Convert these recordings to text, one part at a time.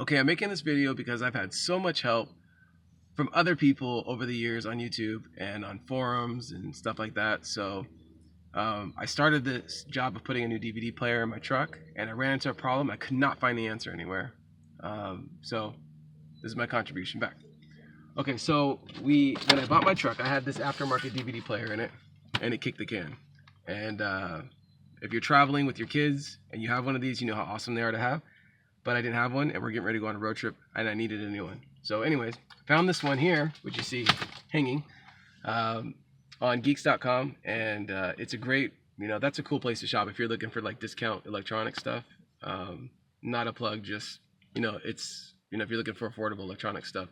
Okay, I'm making this video because I've had so much help from other people over the years on YouTube and on forums and stuff like that. So I started this job of putting a new DVD player in my truck, and I ran into a problem. I could not find the answer anywhere. So this is my contribution back. Okay, so when I bought my truck, I had this aftermarket DVD player in it, and it kicked the can. And if you're traveling with your kids and you have one of these, you know how awesome they are to have. But I didn't have one, and we're getting ready to go on a road trip, and I needed a new one. So anyways, found this one here, which you see hanging on geeks.com, and it's a great, that's a cool place to shop if you're looking for like discount electronic stuff. Not a plug, just, it's, if you're looking for affordable electronic stuff,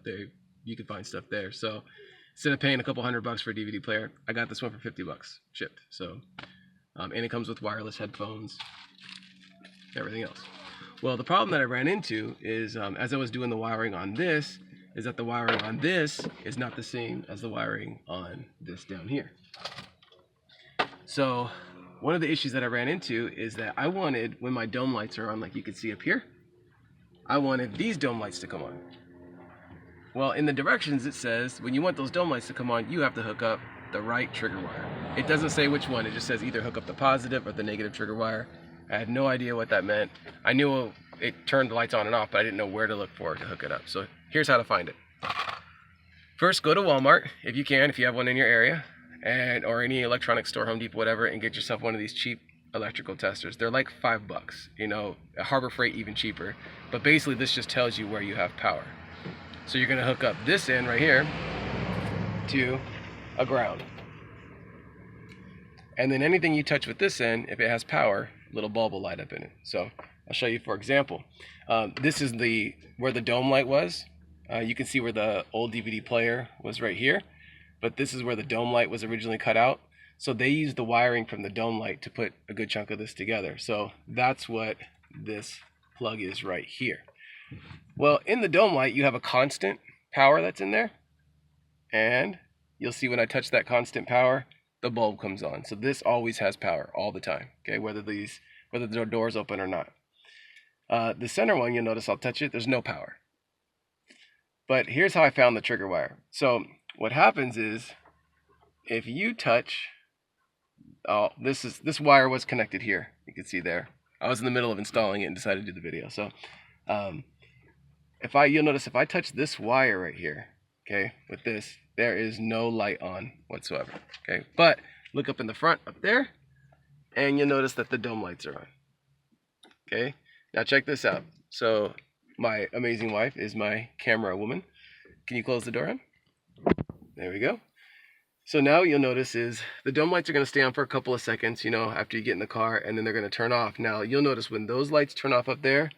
you can find stuff there. So instead of paying a couple $100 for a DVD player, I got this one for $50 shipped. So, and it comes with wireless headphones, everything else. Well, the problem that I ran into is, as I was doing the wiring on this, is that the wiring on this is not the same as the wiring on this down here. So one of the issues that I ran into is that I wanted, when my dome lights are on, like you can see up here, I wanted these dome lights to come on. Well, in the directions it says, when you want those dome lights to come on, you have to hook up the right trigger wire. It doesn't say which one, it just says either hook up the positive or the negative trigger wire. I had no idea what that meant. I knew it turned the lights on and off, but I didn't know where to look for it to hook it up. So here's how to find it. First, go to Walmart, if you can, if you have one in your area, or any electronics store, Home Depot, whatever, and get yourself one of these cheap electrical testers. They're like $5, at Harbor Freight even cheaper. But basically this just tells you where you have power. So you're gonna hook up this end right here to a ground. And then anything you touch with this end, if it has power, little bulb will light up in it. So I'll show you for example. This is where the dome light was. You can see where the old DVD player was right here, but this is where the dome light was originally cut out. So they used the wiring from the dome light to put a good chunk of this together. So that's what this plug is right here. Well, in the dome light, you have a constant power that's in there, and you'll see when I touch that constant power, the bulb comes on. So this always has power all the time, okay, whether the door's open or not. The center one, you'll notice I'll touch it, there's no power. But here's how I found the trigger wire. So what happens is, if you touch, this wire was connected here, you can see there. I was in the middle of installing it and decided to do the video. So you'll notice if I touch this wire right here, okay, with this, there is no light on whatsoever, okay? But look up in the front up there, and you'll notice that the dome lights are on, okay? Now check this out. So my amazing wife is my camera woman. Can you close the door on? There we go. So now you'll notice is the dome lights are going to stay on for a couple of seconds, after you get in the car, and then they're going to turn off. Now you'll notice when those lights turn off up there,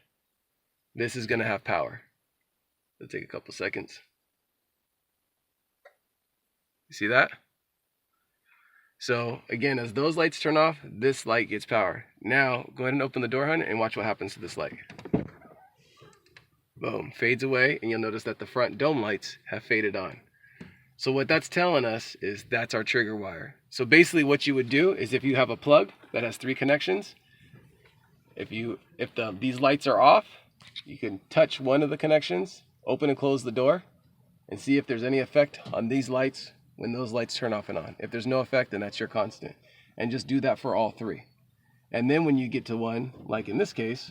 this is going to have power. It'll take a couple seconds. You see that? So again, as those lights turn off, this light gets power. Now go ahead and open the door, hon, and watch what happens to this light. Boom, fades away, and you'll notice that the front dome lights have faded on. So what that's telling us is that's our trigger wire. So basically what you would do is, if you have a plug that has 3 connections, if these lights are off, you can touch one of the connections, open and close the door, and see if there's any effect on these lights when those lights turn off and on. If there's no effect, then that's your constant. And just do that for all 3. And then when you get to one, like in this case,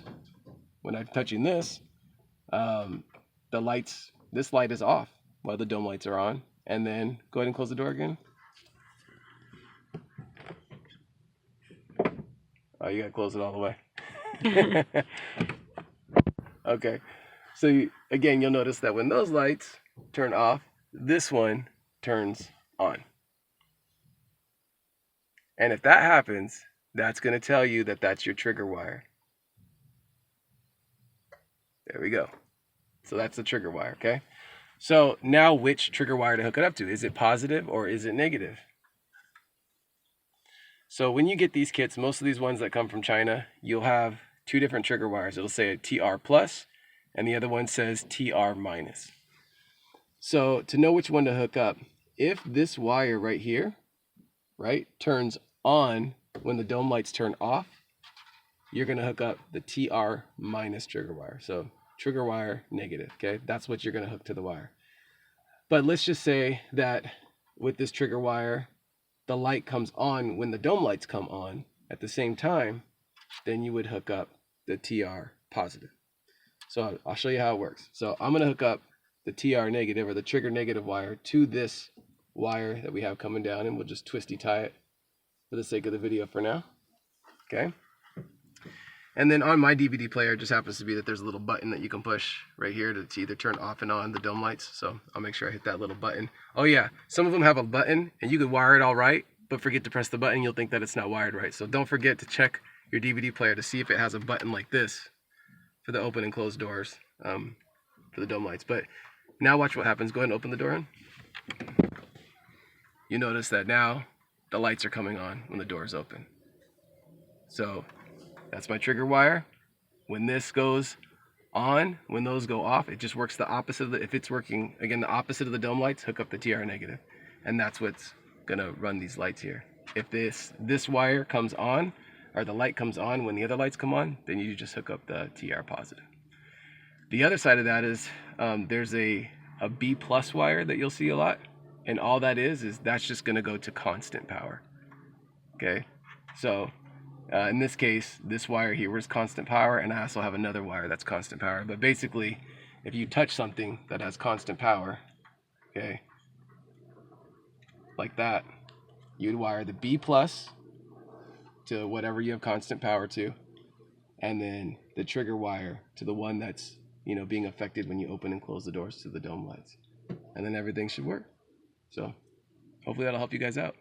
when I'm touching this, this light is off while the dome lights are on. And then go ahead and close the door again. Oh, you gotta close it all the way. Okay, so again, you'll notice that when those lights turn off, this one turns on. And if that happens, that's going to tell you that that's your trigger wire. There we go. So that's the trigger wire, okay? So now which trigger wire to hook it up to? Is it positive or is it negative? So when you get these kits, most of these ones that come from China, you'll have 2 different trigger wires. It'll say a TR plus, and the other one says TR minus. So to know which one to hook up, if this wire right here, right, turns on when the dome lights turn off, you're going to hook up the TR minus trigger wire. So trigger wire negative, okay? That's what you're gonna hook to the wire. But let's just say that with this trigger wire, the light comes on when the dome lights come on at the same time, then you would hook up the TR positive. So I'll show you how it works. So I'm gonna hook up the TR negative, or the trigger negative wire, to this wire that we have coming down, and we'll just twisty tie it for the sake of the video for now, okay? And then on my DVD player, it just happens to be that there's a little button that you can push right here to either turn off and on the dome lights. So I'll make sure I hit that little button. Oh yeah, some of them have a button and you could wire it all right, but forget to press the button, you'll think that it's not wired right. So don't forget to check your DVD player to see if it has a button like this for the open and close doors for the dome lights. But now watch what happens. Go ahead and open the door in. You notice that now the lights are coming on when the door is open. So that's my trigger wire. When this goes on, when those go off, it just works the opposite of if it's working, again, the opposite of the dome lights, hook up the TR negative. And that's what's gonna run these lights here. If this wire comes on, or the light comes on when the other lights come on, then you just hook up the TR positive. The other side of that is there's a B plus wire that you'll see a lot. And all that is that's just gonna go to constant power, okay? So in this case, this wire here is constant power, and I also have another wire that's constant power. But basically, if you touch something that has constant power, okay, like that, you'd wire the B plus to whatever you have constant power to, and then the trigger wire to the one that's, you know, being affected when you open and close the doors to the dome lights. And then everything should work. So hopefully that'll help you guys out.